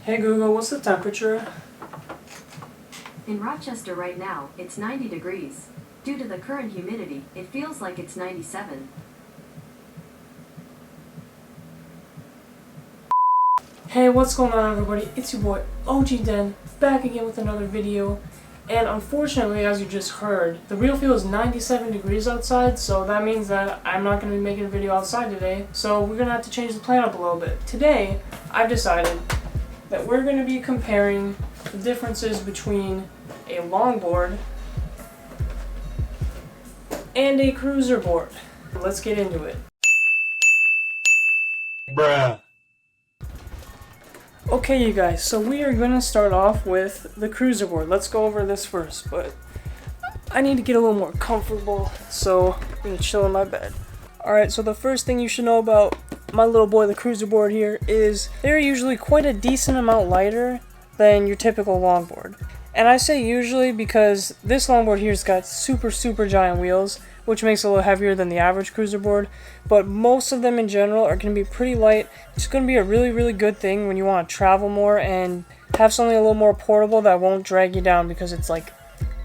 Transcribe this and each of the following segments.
Hey Google, what's the temperature? In Rochester right now, it's 90 degrees. Due to the current humidity, it feels like it's 97. Hey, what's going on everybody? It's your boy OG Den, back again with another video. And unfortunately, as you just heard, the real feel is 97 degrees outside, so that means that I'm not going to be making a video outside today. So we're going to have to change the plan up a little bit. Today, I've decided that we're going to be comparing the differences between a longboard and a cruiser board. Let's get into it. Bruh. Okay, you guys, so we are going to start off with the cruiser board. Let's go over this first, but I need to get a little more comfortable, so I'm going to chill in my bed. Alright, so the first thing you should know about my little boy, the cruiser board here, is they're usually quite a decent amount lighter than your typical longboard. And I say usually because this longboard here's got super giant wheels, which makes it a little heavier than the average cruiser board, but most of them in general are going to be pretty light. It's going to be a really good thing when you want to travel more and have something a little more portable that won't drag you down because it's like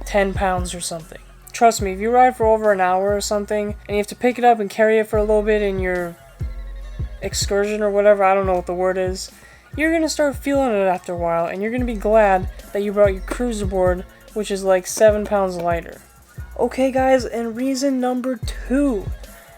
10 pounds or something. Trust me, if you ride for over an hour or something and you have to pick it up and carry it for a little bit in your excursion or whatever, I don't know what the word is, you're going to start feeling it after a while, and you're going to be glad that you brought your cruiser board, which is like 7 pounds lighter. Okay guys, and reason number 2,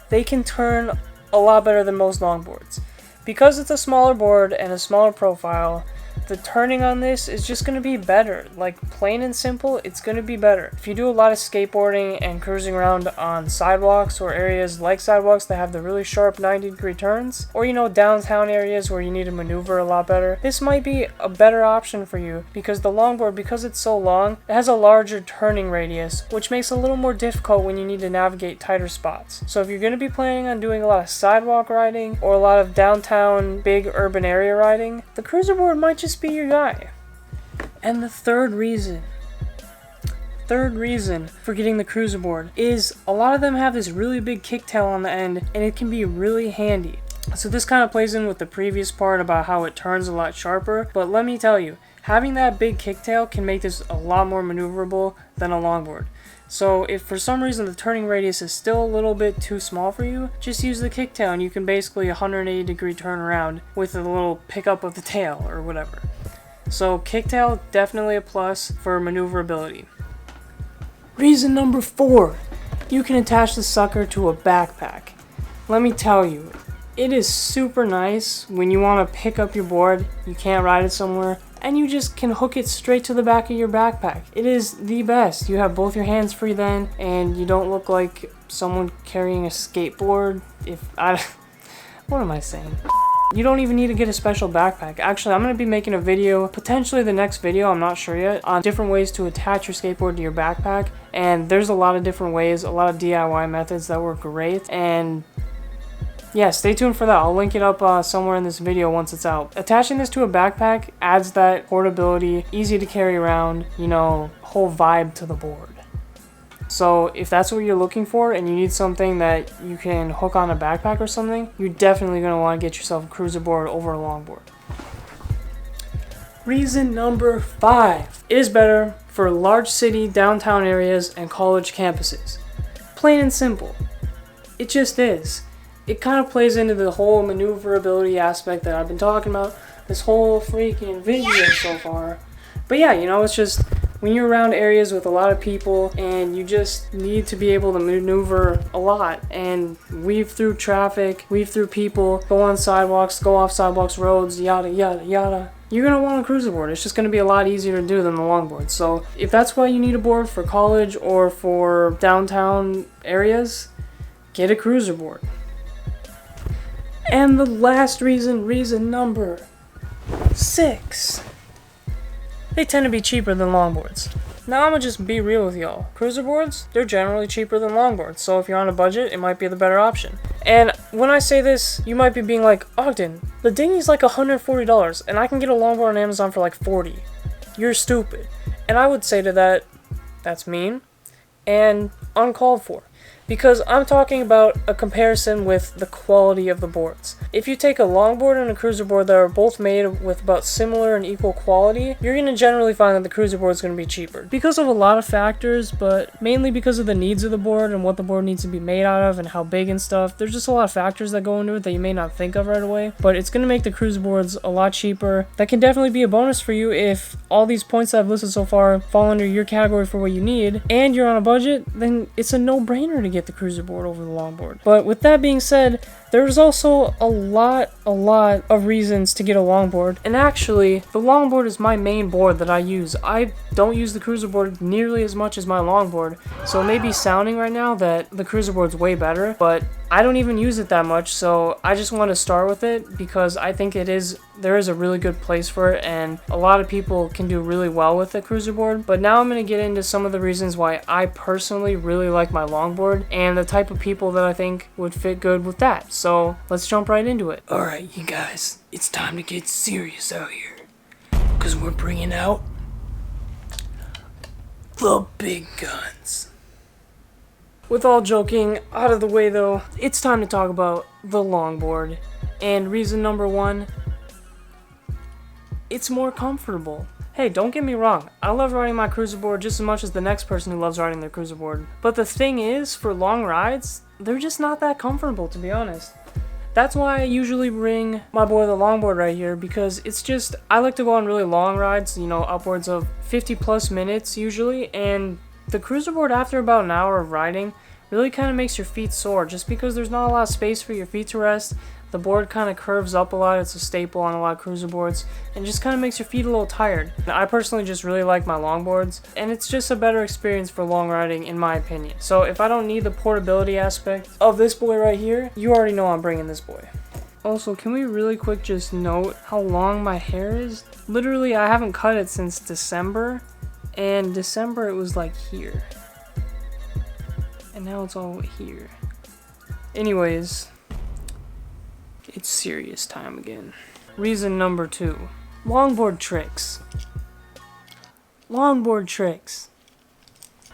they can turn a lot better than most longboards. Because it's a smaller board and a smaller profile, the turning on this is just going to be better. Like, plain and simple, it's going to be better. If you do a lot of skateboarding and cruising around on sidewalks or areas like sidewalks that have the really sharp 90-degree turns, or downtown areas where you need to maneuver a lot better, this might be a better option for you because the longboard, because it's so long, it has a larger turning radius, which makes it a little more difficult when you need to navigate tighter spots. So if you're going to be planning on doing a lot of sidewalk riding or a lot of downtown big urban area riding, the cruiser board might just be your guy. And the third reason for getting the cruiser board is a lot of them have this really big kicktail on the end, and it can be really handy. So this kind of plays in with the previous part about how it turns a lot sharper, but let me tell you, having that big kicktail can make this a lot more maneuverable than a longboard. So if for some reason the turning radius is still a little bit too small for you, just use the kicktail and you can basically 180 degree turn around with a little pickup of the tail or whatever. So kicktail, definitely a plus for maneuverability. Reason number 4, you can attach the sucker to a backpack. Let me tell you, it is super nice when you want to pick up your board, you can't ride it somewhere, and you just can hook it straight to the back of your backpack. It is the best. You have both your hands free then, and you don't look like someone carrying a skateboard. What am I saying? You don't even need to get a special backpack. Actually, I'm going to be making a video, potentially the next video, I'm not sure yet, on different ways to attach your skateboard to your backpack. And there's a lot of different ways, a lot of DIY methods that work great. And yeah, stay tuned for that. I'll link it up somewhere in this video once it's out. Attaching this to a backpack adds that portability, easy to carry around, whole vibe to the board. So if that's what you're looking for and you need something that you can hook on a backpack or something, you're definitely going to want to get yourself a cruiser board over a longboard. Reason number 5 is better for large city downtown areas and college campuses. Plain and simple. It just is. It kind of plays into the whole maneuverability aspect that I've been talking about this whole freaking video so far. But yeah, it's just when you're around areas with a lot of people and you just need to be able to maneuver a lot and weave through traffic, weave through people, go on sidewalks, go off sidewalks, roads, yada yada yada, you're going to want a cruiser board. It's just going to be a lot easier to do than the longboard. So if that's why you need a board for college or for downtown areas, get a cruiser board. And the last reason number 6. They tend to be cheaper than longboards. Now I'm gonna just be real with y'all. Cruiser boards, they're generally cheaper than longboards, so if you're on a budget, it might be the better option. And when I say this, you might be being like, Ogden, the dinghy's like $140, and I can get a longboard on Amazon for like $40. You're stupid. And I would say to that, that's mean and uncalled for. because I'm talking about a comparison with the quality of the boards. If you take a longboard and a cruiser board that are both made with about similar and equal quality, you're going to generally find that the cruiser board is going to be cheaper. Because of a lot of factors, but mainly because of the needs of the board and what the board needs to be made out of and how big and stuff. There's just a lot of factors that go into it that you may not think of right away, but it's going to make the cruiser boards a lot cheaper. That can definitely be a bonus for you if all these points that I've listed so far fall under your category for what you need and you're on a budget. Then it's a no-brainer to get the cruiser board over the longboard. But with that being said, there's also a lot of reasons to get a longboard, and actually the longboard is my main board that I use. I don't use the cruiser board nearly as much as my longboard, so it may be sounding right now that the cruiser board's way better, but I don't even use it that much, so I just want to start with it because I think there is a really good place for it, and a lot of people can do really well with the cruiser board. But now I'm going to get into some of the reasons why I personally really like my longboard and the type of people that I think would fit good with that. So let's jump right into it. Alright, you guys, it's time to get serious out here, because we're bringing out the big guns. With all joking out of the way though, it's time to talk about the longboard. And reason number one, it's more comfortable. Hey, don't get me wrong, I love riding my cruiser board just as much as the next person who loves riding their cruiser board. But the thing is, for long rides, they're just not that comfortable, to be honest. That's why I usually bring my boy the longboard right here, because it's just, I like to go on really long rides, you know, upwards of 50 plus minutes usually, and the cruiser board after about an hour of riding really kind of makes your feet sore just because there's not a lot of space for your feet to rest. The board kind of curves up a lot. It's a staple on a lot of cruiser boards and just kind of makes your feet a little tired. I personally just really like my longboards, and it's just a better experience for long riding in my opinion. So if I don't need the portability aspect of this boy right here, you already know I'm bringing this boy. Also, can we really quick just note how long my hair is? Literally, I haven't cut it since December, and December it was like here. And now it's all here. Anyways, it's serious time again. Reason number two, longboard tricks. Longboard tricks.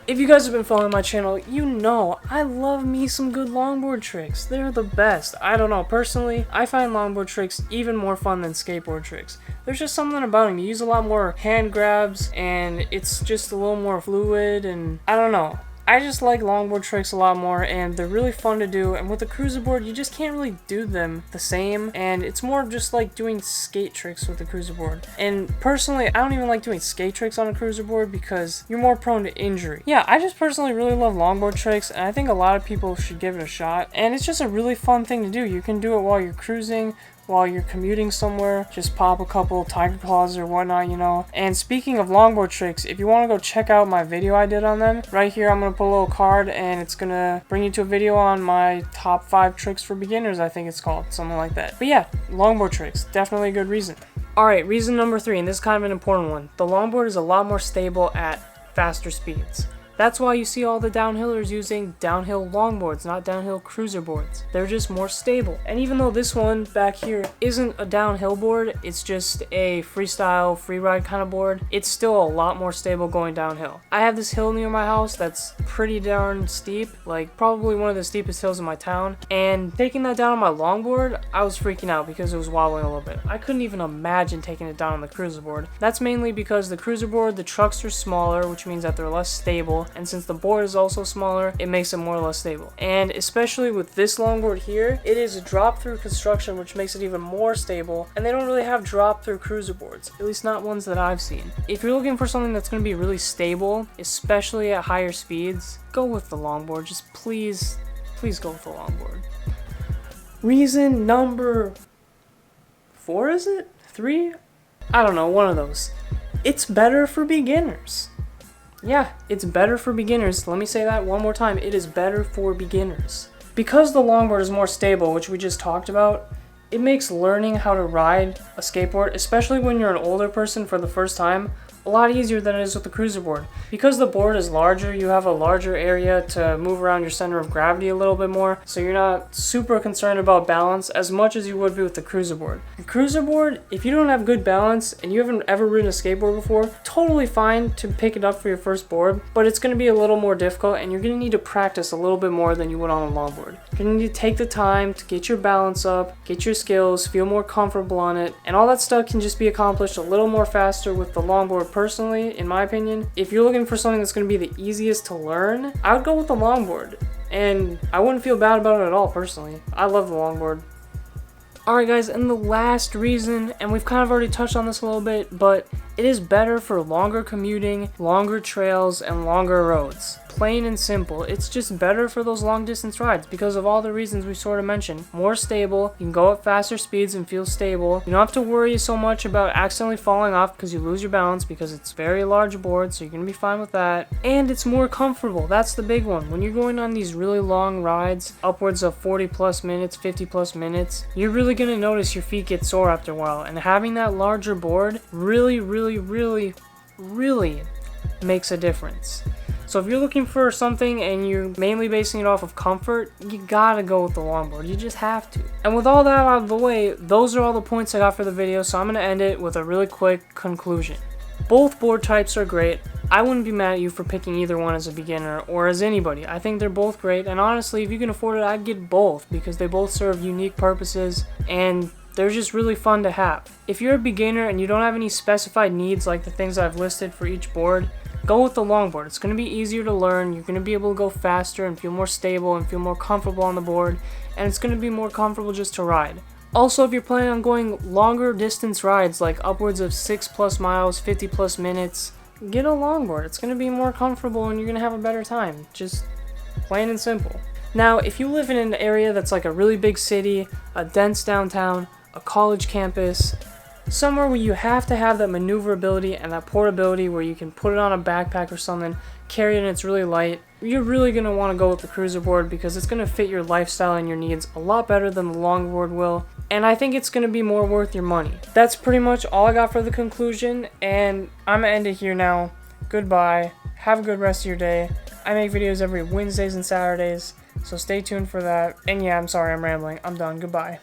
If you guys have been following my channel, you know I love me some good longboard tricks. They're the best. I don't know, personally, I find longboard tricks even more fun than skateboard tricks. There's just something about them. You use a lot more hand grabs, and it's just a little more fluid, and I don't know. I just like longboard tricks a lot more, and they're really fun to do, and with the cruiser board you just can't really do them the same, and it's more just like doing skate tricks with the cruiser board. And personally, I don't even like doing skate tricks on a cruiser board because you're more prone to injury. Yeah, I just personally really love longboard tricks, and I think a lot of people should give it a shot, and it's just a really fun thing to do. You can do it while you're cruising, while you're commuting somewhere, just pop a couple tiger claws or whatnot, you know. And speaking of longboard tricks, if you want to go check out my video I did on them, right here I'm going to put a little card and it's going to bring you to a video on my top 5 tricks for beginners, I think it's called, something like that. But yeah, longboard tricks, definitely a good reason. Alright, reason number 3, and this is kind of an important one. The longboard is a lot more stable at faster speeds. That's why you see all the downhillers using downhill longboards, not downhill cruiser boards. They're just more stable. And even though this one back here isn't a downhill board, it's just a freestyle, free ride kind of board, it's still a lot more stable going downhill. I have this hill near my house that's pretty darn steep, like probably one of the steepest hills in my town, and taking that down on my longboard, I was freaking out because it was wobbling a little bit. I couldn't even imagine taking it down on the cruiser board. That's mainly because the cruiser board, the trucks are smaller, which means that they're less stable, and since the board is also smaller, it makes it more or less stable. And especially with this longboard here, it is a drop-through construction, which makes it even more stable, and they don't really have drop-through cruiser boards, at least not ones that I've seen. If you're looking for something that's going to be really stable, especially at higher speeds, go with the longboard. Just please go with the longboard. Reason number 4, is it? 3? I don't know, one of those. It's better for beginners. Yeah, it's better for beginners. Let me say that one more time. It is better for beginners. Because the longboard is more stable, which we just talked about, it makes learning how to ride a skateboard, especially when you're an older person for the first time, a lot easier than it is with the cruiser board. Because the board is larger, you have a larger area to move around your center of gravity a little bit more, so you're not super concerned about balance as much as you would be with the cruiser board. The cruiser board, if you don't have good balance and you haven't ever ridden a skateboard before, totally fine to pick it up for your first board, but it's going to be a little more difficult and you're going to need to practice a little bit more than you would on a longboard. You're going to need to take the time to get your balance up, get your skills, feel more comfortable on it, and all that stuff can just be accomplished a little more faster with the longboard. Personally, in my opinion, if you're looking for something that's going to be the easiest to learn, I would go with the longboard, and I wouldn't feel bad about it at all personally. I love the longboard. Alright guys, and the last reason, and we've kind of already touched on this a little bit, but it is better for longer commuting, longer trails, and longer roads. Plain and simple, it's just better for those long distance rides because of all the reasons we sort of mentioned. More stable, you can go at faster speeds and feel stable. You don't have to worry so much about accidentally falling off because you lose your balance because it's a very large board, so you're going to be fine with that. And it's more comfortable, that's the big one. When you're going on these really long rides, upwards of 40 plus minutes, 50 plus minutes, you're really going to notice your feet get sore after a while. And having that larger board really makes a difference. So if you're looking for something and you're mainly basing it off of comfort, you gotta go with the longboard. You just have to. And with all that out of the way, those are all the points I got for the video, so I'm gonna end it with a really quick conclusion. Both board types are great. I wouldn't be mad at you for picking either one as a beginner or as anybody. I think they're both great, and honestly, if you can afford it, I'd get both because they both serve unique purposes and they're just really fun to have. If you're a beginner and you don't have any specified needs like the things I've listed for each board, go with the longboard. It's going to be easier to learn, you're going to be able to go faster and feel more stable and feel more comfortable on the board, and it's going to be more comfortable just to ride. Also, if you're planning on going longer distance rides like upwards of 6 plus miles, 50 plus minutes, get a longboard. It's going to be more comfortable and you're going to have a better time. Just plain and simple. Now, if you live in an area that's like a really big city, a dense downtown, a college campus, somewhere where you have to have that maneuverability and that portability where you can put it on a backpack or something, carry it and it's really light, you're really going to want to go with the cruiser board because it's going to fit your lifestyle and your needs a lot better than the longboard will, and I think it's going to be more worth your money. That's pretty much all I got for the conclusion, and I'm going to end it here now. Goodbye. Have a good rest of your day. I make videos every Wednesdays and Saturdays, so stay tuned for that. And yeah, I'm sorry I'm rambling. I'm done. Goodbye.